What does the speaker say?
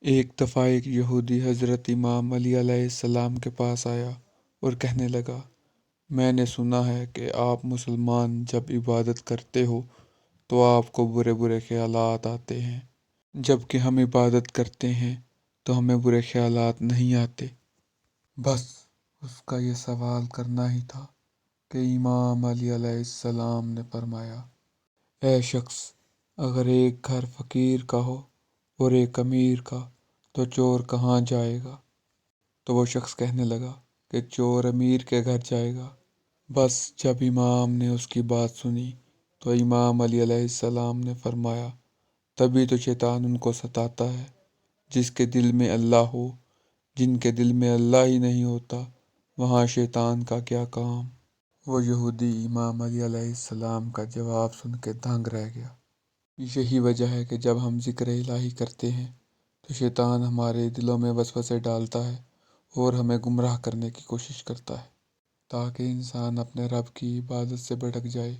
ایک دفعہ ایک یہودی حضرت امام علی علیہ السلام کے پاس آیا اور کہنے لگا، میں نے سنا ہے کہ آپ مسلمان جب عبادت کرتے ہو تو آپ کو برے برے خیالات آتے ہیں، جب کہ ہم عبادت کرتے ہیں تو ہمیں برے خیالات نہیں آتے۔ بس اس کا یہ سوال کرنا ہی تھا کہ امام علی علیہ السلام نے فرمایا، اے شخص، اگر ایک گھر فقیر کا ہو اور ایک امیر کا تو چور کہاں جائے گا؟ تو وہ شخص کہنے لگا کہ چور امیر کے گھر جائے گا۔ بس جب امام نے اس کی بات سنی تو امام علی علیہ السلام نے فرمایا، تبھی تو شیطان ان کو ستاتا ہے جس کے دل میں اللہ ہو، جن کے دل میں اللہ ہی نہیں ہوتا وہاں شیطان کا کیا کام۔ وہ یہودی امام علی علیہ السلام کا جواب سن کے دنگ رہ گیا۔ یہی وجہ ہے کہ جب ہم ذکر الہی کرتے ہیں تو شیطان ہمارے دلوں میں وسوسے ڈالتا ہے اور ہمیں گمراہ کرنے کی کوشش کرتا ہے تاکہ انسان اپنے رب کی عبادت سے بھٹک جائے۔